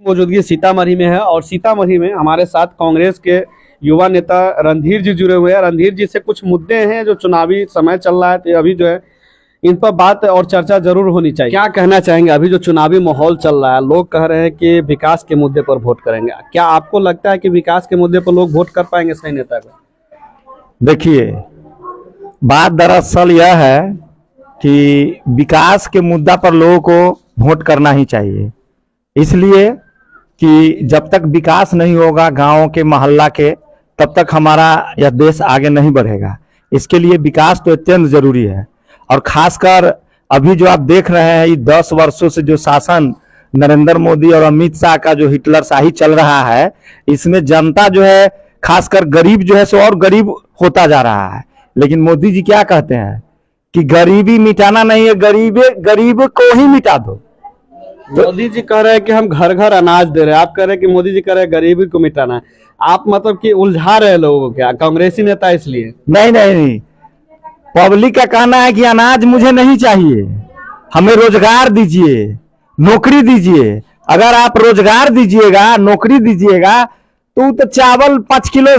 मौजूदगी सीतामढ़ी में है और सीतामढ़ी में हमारे साथ कांग्रेस के युवा नेता रणधीर जी जुड़े हुए हैं। रणधीर जी से कुछ मुद्दे हैं जो चुनावी समय चल रहा है, तो अभी जो है इन पर बात और चर्चा जरूर होनी चाहिए। क्या कहना चाहेंगे? अभी जो चुनावी माहौल चल रहा है, लोग कह रहे हैं कि विकास के मुद्दे पर वोट करेंगे। क्या आपको लगता है कि विकास के मुद्दे पर लोग वोट कर पाएंगे सही नेता को? देखिए, बात दरअसल यह है कि विकास के मुद्दा पर लोगों को वोट करना ही चाहिए, इसलिए कि जब तक विकास नहीं होगा गांव के मोहल्ला के, तब तक हमारा यह देश आगे नहीं बढ़ेगा। इसके लिए विकास तो अत्यंत जरूरी है। और खासकर अभी जो आप देख रहे हैं, 10 वर्षों से जो शासन नरेंद्र मोदी और अमित शाह का जो हिटलर शाही चल रहा है, इसमें जनता जो है, खासकर गरीब जो है सो और गरीब होता जा रहा है। लेकिन मोदी जी क्या कहते हैं कि गरीबी मिटाना नहीं है, गरीब को ही मिटा दो। मोदी जी कह रहे हैं कि हम घर घर अनाज दे रहे हैं, आप कह रहे हैं कि मोदी जी कह रहे हैं गरीबी को मिटाना है। आप मतलब कि उलझा रहे लोगों को, क्या कांग्रेसी नेता इसलिए? नहीं, पब्लिक का कहना है कि अनाज मुझे नहीं चाहिए, हमें रोजगार दीजिए, नौकरी दीजिए। अगर आप रोजगार दीजिएगा, नौकरी दीजिएगा, तो चावल 5 किलो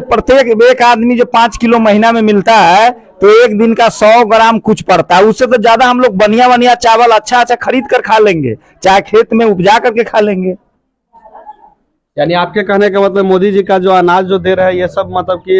प्रत्येक एक आदमी जो 5 किलो महीना में मिलता है, तो एक दिन का 100 ग्राम कुछ पड़ता है। उससे तो ज्यादा हम लोग बढ़िया चावल अच्छा खरीद कर खा लेंगे, चाहे खेत में उपजा करके खा लेंगे। यानी आपके कहने का मतलब मोदी जी का जो अनाज जो दे रहे हैं, ये सब मतलब कि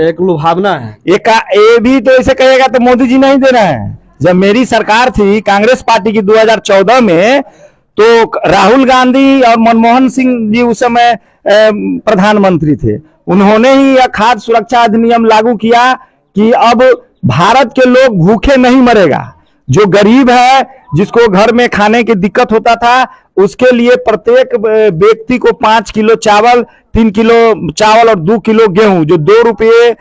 एक लुभावना है। ये भी तो ऐसे कहेगा तो मोदी जी नहीं दे रहे हैं। जब मेरी सरकार थी कांग्रेस पार्टी की 2014 में, तो राहुल गांधी और मनमोहन सिंह जी उस समय प्रधानमंत्री थे। उन्होंने ही यह खाद्य सुरक्षा अधिनियम लागू किया कि अब भारत के लोग भूखे नहीं मरेगा। जो गरीब है, जिसको घर में खाने की दिक्कत होता था, उसके लिए प्रत्येक व्यक्ति को 5 किलो चावल, 3 किलो चावल और 2 किलो गेहूं, जो 2 रुपये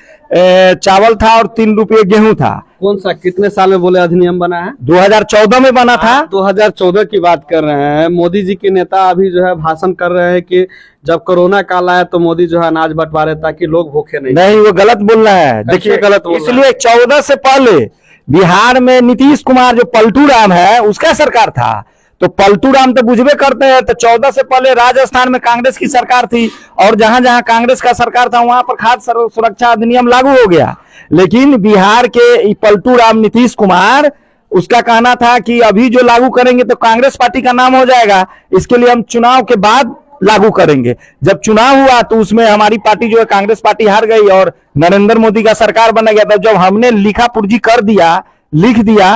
चावल था और 3 रुपये गेहूं था। कौन सा, कितने साल में बोले अधिनियम बना है? 2014 में बना था। 2014 की बात कर रहे हैं। मोदी जी के नेता अभी जो है भाषण कर रहे हैं कि जब कोरोना काल आया तो मोदी जो है अनाज बंटवारे ताकि लोग भूखे नहीं। वो गलत बोल रहा है। देखिए, गलत बोल रहा है। इसलिए 14 से पहले बिहार में नीतीश कुमार जो पलटू राम है, उसका सरकार था। तो पलटू राम तो बुझबे करते हैं। तो 14 से पहले राजस्थान में कांग्रेस की सरकार थी, और जहां जहां कांग्रेस का सरकार था वहां पर खाद्य सुरक्षा अधिनियम लागू हो गया। लेकिन बिहार के पलटू राम नीतीश कुमार, उसका कहना था कि अभी जो लागू करेंगे तो कांग्रेस पार्टी का नाम हो जाएगा, इसके लिए हम चुनाव के बाद लागू करेंगे। जब चुनाव हुआ तो उसमें हमारी पार्टी जो है कांग्रेस पार्टी हार गई और नरेंद्र मोदी का सरकार बना गया। तब जब हमने लिखा पुर्जी कर दिया, लिख दिया,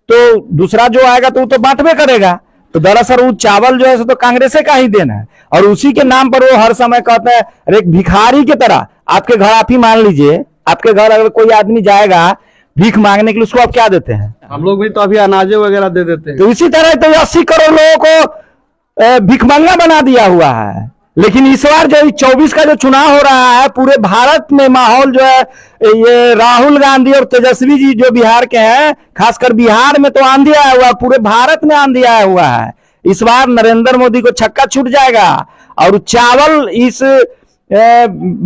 तो दूसरा जो आएगा तो वो तो बांटवे करेगा। तो दरअसल वो चावल जो है तो कांग्रेस का ही देना है, और उसी के नाम पर वो हर समय कहते हैं, अरे एक भिखारी की तरह आपके घर, आप ही मान लीजिए, आपके घर अगर कोई आदमी जाएगा भीख मांगने के लिए, उसको आप क्या देते हैं? हम लोग भी तो अभी अनाजे वगैरह दे देते हैं। तो इसी तरह तो 80 करोड़ लोगों को भिखमंगा बना दिया हुआ है। लेकिन इस बार जो 24 का जो चुनाव हो रहा है, पूरे भारत में माहौल जो है, ये राहुल गांधी और तेजस्वी जी जो बिहार के हैं, खासकर बिहार में तो आंधी आया हुआ है, पूरे भारत में आंधी आया हुआ है। इस बार नरेंद्र मोदी को छक्का छूट जाएगा। और चावल इस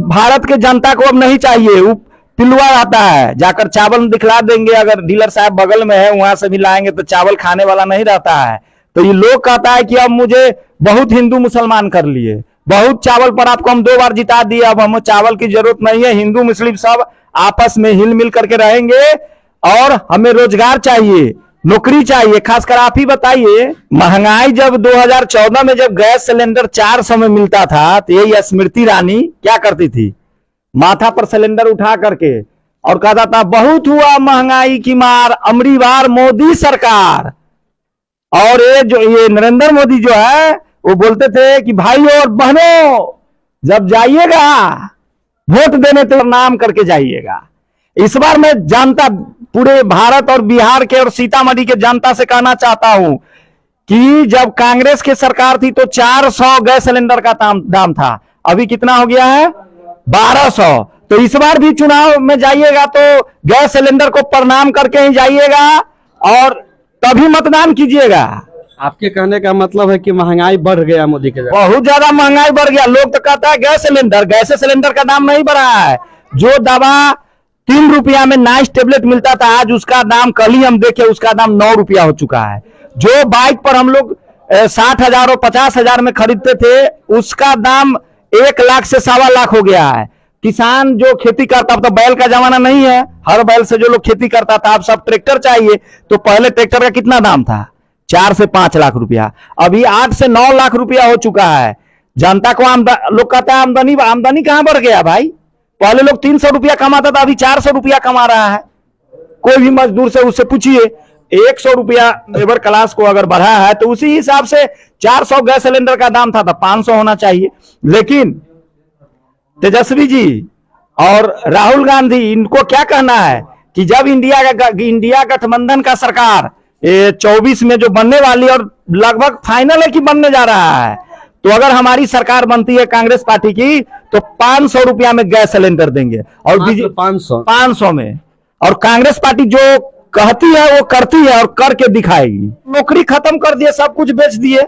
भारत के जनता को अब नहीं चाहिए। वो पिलवा आता है, जाकर चावल दिखला देंगे। अगर डीलर साहब बगल में है, वहां से भी लाएंगे तो चावल खाने वाला नहीं रहता है। तो ये लोग कहता है कि अब मुझे बहुत हिंदू मुसलमान कर लिए, बहुत चावल पर आपको हम 2 बार जिता दिए, अब हमें चावल की जरूरत नहीं है। हिंदू मुस्लिम सब आपस में हिल मिल करके रहेंगे, और हमें रोजगार चाहिए, नौकरी चाहिए। खासकर आप ही बताइए, महंगाई जब 2014 में जब गैस सिलेंडर 400 में मिलता था, तो यही स्मृति ईरानी क्या करती थी, माथा पर सिलेंडर उठा करके और कहता था, बहुत हुआ महंगाई की मार, अमरी बार मोदी सरकार। और ये नरेंद्र मोदी जो है, वो बोलते थे कि भाई और बहनों, जब जाइएगा वोट देने तो नाम करके जाइएगा। इस बार मैं जनता, पूरे भारत और बिहार के और सीतामढ़ी के जनता से कहना चाहता हूं कि जब कांग्रेस की सरकार थी तो 400 गैस सिलेंडर का दाम था, अभी कितना हो गया है? 1200। तो इस बार भी चुनाव में जाइएगा तो गैस सिलेंडर को प्रणाम करके ही जाइएगा और तभी मतदान कीजिएगा। आपके कहने का मतलब है कि महंगाई बढ़ गया मोदी के, बहुत ज्यादा महंगाई बढ़ गया। लोग तो कहता है गैस सिलेंडर का दाम नहीं बढ़ा है। जो दवा 3 रुपया में नाइस टेबलेट मिलता था, आज उसका दाम, कल ही हम देखे, उसका दाम 9 रुपया हो चुका है। जो बाइक पर हम लोग 60,000 और 50,000 में खरीदते थे, उसका दाम 1 लाख से 1.25 लाख हो गया है। किसान जो खेती करता, अब तो बैल का जमाना नहीं है, हर बैल से जो लोग खेती करता था, अब सब ट्रैक्टर चाहिए। तो पहले ट्रैक्टर का कितना दाम था? 4 से 5 लाख रुपया, अभी 8 से 9 लाख रुपया हो चुका है। जनता को लोग कहता है आमदनी कहां बढ़ गया भाई? पहले लोग 300 रुपया कमाता था, अभी 400 रुपया कमा रहा है। कोई भी मजदूर से उससे पूछिए, 100 रुपया लेबर क्लास को अगर बढ़ा है तो उसी हिसाब से 400 गैस सिलेंडर का दाम था तो 500 होना चाहिए। लेकिन तेजस्वी जी और राहुल गांधी, इनको क्या कहना है कि जब इंडिया गठबंधन का सरकार 24 में जो बनने वाली और लगभग फाइनल है कि बनने जा रहा है, तो अगर हमारी सरकार बनती है कांग्रेस पार्टी की तो 500 रुपया में गैस सिलेंडर देंगे और 500 में। और कांग्रेस पार्टी जो कहती है वो करती है और करके दिखाएगी। नौकरी खत्म कर दिए, सब कुछ बेच दिए,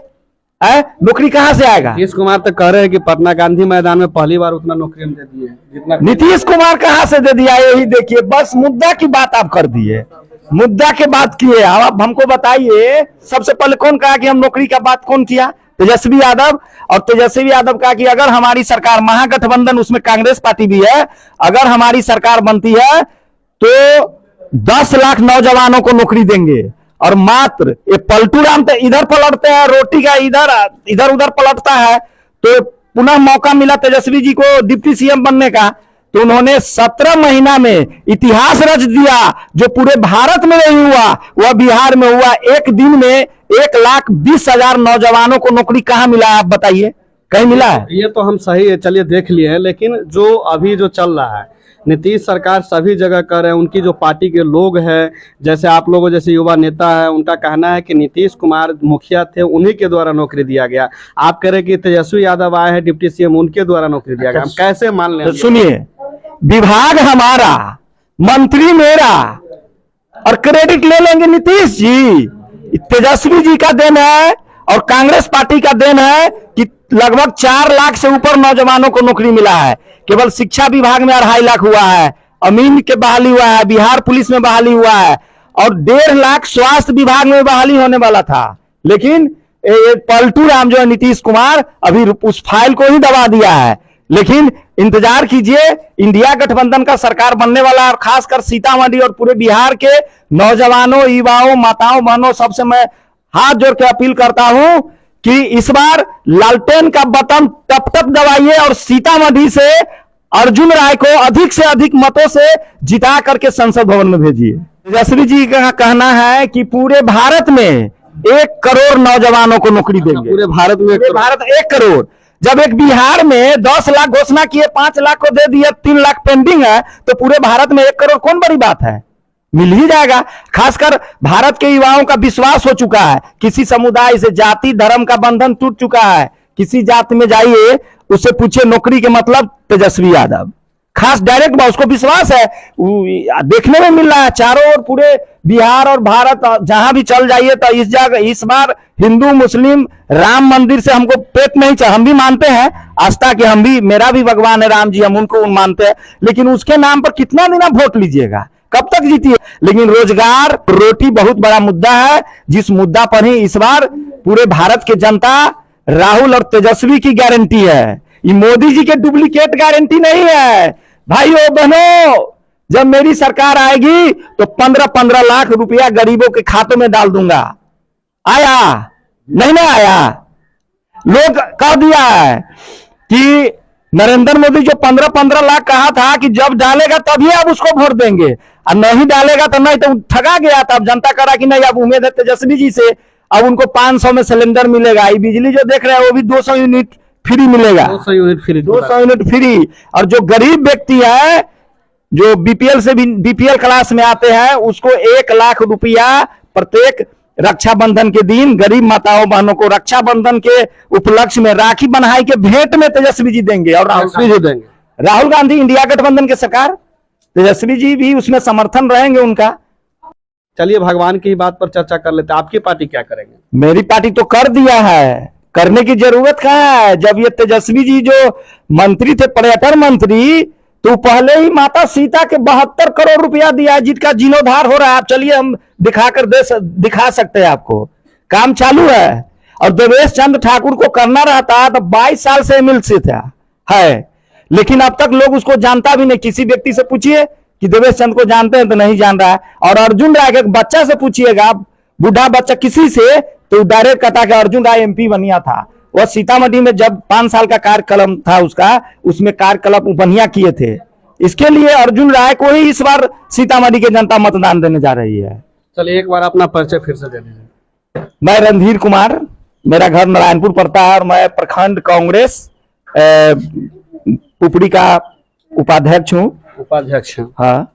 नौकरी कहां से आएगा? नीतीश कुमार तो कह रहे हैं कि पटना गांधी मैदान में पहली बार उतना नौकरी हम दे दिए जितना। नीतीश कुमार कहां से दे दिया? यही देखिए, बस मुद्दा की बात आप कर दिए, मुद्दा के बात किए। अब हमको बताइए, सबसे पहले कौन कहा कि हम नौकरी का बात कौन किया? तेजस्वी यादव। और तेजस्वी यादव कहा कि अगर हमारी सरकार, महागठबंधन उसमें कांग्रेस पार्टी भी है, अगर हमारी सरकार बनती है तो 10 लाख नौजवानों को नौकरी देंगे। और मात्र ये पलटू राम तो इधर पलटते हैं, रोटी का इधर उधर पलटता है। तो पुनः मौका मिला तेजस्वी जी को डिप्टी सीएम बनने का, तो उन्होंने 17 महीना में इतिहास रच दिया। जो पूरे भारत में नहीं हुआ वह बिहार में हुआ। एक दिन में 1,20,000 नौजवानों को नौकरी कहां मिला है? आप बताइए, कहीं मिला है? ये तो हम सही है, चलिए देख लिए हैं। लेकिन जो अभी जो चल रहा है, नीतीश सरकार सभी जगह कर रहे हैं, उनकी जो पार्टी के लोग हैं, जैसे आप लोगों जैसे युवा नेता है, उनका कहना है कि नीतीश कुमार मुखिया थे, उन्हीं के द्वारा नौकरी दिया गया। आप कह रहे कि तेजस्वी यादव आए हैं डिप्टी सीएम, उनके द्वारा नौकरी दिया गया, हम कैसे मान लें? सुनिए, विभाग हमारा, मंत्री मेरा, और क्रेडिट ले लेंगे नीतीश जी? तेजस्वी जी का देन है और कांग्रेस पार्टी का देन है कि लगभग 4 लाख से ऊपर नौजवानों को नौकरी मिला है। केवल शिक्षा विभाग में 2.5 लाख हुआ है, अमीन के बहाली हुआ है, बिहार पुलिस में बहाली हुआ है, और 1.5 लाख स्वास्थ्य विभाग में बहाली होने वाला था। लेकिन पलटू राम जो है नीतीश कुमार, अभी उस फाइल को ही दबा दिया है। लेकिन इंतजार कीजिए, इंडिया गठबंधन का सरकार बनने वाला, और खासकर सीतामढ़ी और पूरे बिहार के नौजवानों, युवाओं, माताओं, बहनों, सबसे मैं हाथ जोड़ के अपील करता हूं कि इस बार लालटेन का बटन टप टप दबाइए और सीतामढ़ी से अर्जुन राय को अधिक से अधिक मतों से जिता करके संसद भवन में भेजिए। तेजस्वी जी का कहना है कि पूरे भारत में 1 करोड़ नौजवानों को नौकरी देंगे। पूरे भारत में 1 करोड़। जब एक बिहार में 10 लाख घोषणा किए, 5 लाख को दे दिए, 3 लाख पेंडिंग है, तो पूरे भारत में 1 करोड़ कौन बड़ी बात है? मिल ही जाएगा। खासकर भारत के युवाओं का विश्वास हो चुका है, किसी समुदाय से, जाति धर्म का बंधन टूट चुका है। किसी जाति में जाइए, उससे पूछिए नौकरी के मतलब, तेजस्वी यादव खास डायरेक्ट बात, उसको विश्वास है। देखने में मिल रहा है चारों ओर, पूरे बिहार और भारत जहां भी चल जाइए तो इस जगह इस बार हिंदू मुस्लिम राम मंदिर से हमको पेट नहीं चाहिए। हम भी मानते हैं आस्था के, हम भी, मेरा भी भगवान है राम जी, हम उनको मानते हैं, लेकिन उसके नाम पर कितना दिन आप वोट लीजिएगा? कब तक जीतिए? लेकिन रोजगार, रोटी बहुत बड़ा मुद्दा है, जिस मुद्दा पर ही इस बार पूरे भारत की जनता राहुल और तेजस्वी की गारंटी है। ये मोदी जी के डुप्लीकेट गारंटी नहीं है। भाइयों बहनों, जब मेरी सरकार आएगी तो 15-15 लाख रुपया गरीबों के खातों में डाल दूंगा। आया नहीं ना आया? लोग कह दिया है कि नरेंद्र मोदी जो 15-15 लाख कहा था कि जब डालेगा तभी आप उसको वोट देंगे, और नहीं डालेगा तो नहीं, तो ठगा गया था। अब जनता करा कि नहीं, अब उम्मीद है तेजस्वी जी से, अब उनको 500 में सिलेंडर मिलेगा। ये बिजली जो देख रहे हैं वो भी 200 यूनिट फ्री मिलेगा, 200 यूनिट फ्री, 200 यूनिट फ्री। और जो गरीब व्यक्ति है, जो बीपीएल से भी बीपीएल क्लास में आते हैं, उसको 1 लाख रुपया प्रत्येक रक्षाबंधन के दिन गरीब माताओं बहनों को रक्षाबंधन के उपलक्ष्य में राखी बंधाई के भेंट में तेजस्वी जी देंगे। और राहुल गांधी, इंडिया गठबंधन के सरकार, तेजस्वी जी भी उसमें समर्थन रहेंगे उनका। चलिए भगवान की बात पर चर्चा कर लेते हैं, आपकी पार्टी क्या करेंगे? मेरी पार्टी तो कर दिया है, करने की जरूरत कहाँ है? जब ये तेजस्वी जी जो मंत्री थे, पर्यटन मंत्री, तो पहले ही माता सीता के 72 करोड़ रुपया दिया, जिसका जीर्णोद्धार हो रहा है। आप चलिए, हम दिखा सकते हैं आपको, काम चालू है। और देवेश चंद्र ठाकुर को करना रहता तो 22 साल से एमएलसी था है, लेकिन अब तक लोग उसको जानता भी नहीं। किसी व्यक्ति से पूछिए कि देवेश चंद्र को जानते हैं तो नहीं जान रहा है। और अर्जुन राय के एक बच्चा से पूछिएगा, बूढ़ा बच्चा किसी से, तो डायरेक्ट कहता कि अर्जुन राय एमपी बनिया था। वह सीतामढ़ी में जब 5 साल का कार्यक्रम था उसका, उसमें कार्यक्रम बढ़िया किए थे। इसके लिए अर्जुन राय को ही इस बार सीतामढ़ी की जनता मतदान देने जा रही है। चलिए एक बार अपना परिचय फिर से दे दीजिए। मैं रणधीर कुमार, मेरा घर नारायणपुर पड़ता है और मैं प्रखंड कांग्रेस पुपड़ी का उपाध्यक्ष हूँ। उपाध्यक्ष हैं। हाँ,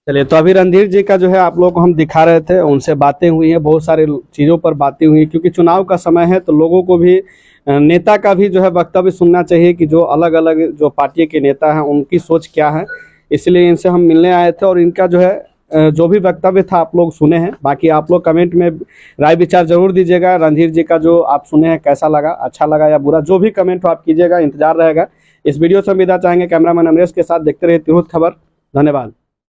चलिए, तो अभी रणधीर जी का जो है आप लोग को हम दिखा रहे थे, उनसे बातें हुई हैं, बहुत सारे चीज़ों पर बातें हुई हैं, क्योंकि चुनाव का समय है तो लोगों को भी नेता का भी जो है वक्तव्य सुनना चाहिए कि जो अलग अलग जो पार्टी के नेता हैं उनकी सोच क्या है। इसलिए इनसे हम मिलने आए थे और इनका जो है जो भी वक्तव्य था आप लोग सुने हैं। बाकी आप लोग कमेंट में राय विचार जरूर दीजिएगा। रणधीर जी का जो आप सुने हैं कैसा लगा, अच्छा लगा या बुरा, जो भी कमेंट हो आप कीजिएगा, इंतजार रहेगा। इस वीडियो से विदा चाहेंगे। कैमरामैन अमरेश के साथ देखते रहिए तिरहुत खबर। धन्यवाद।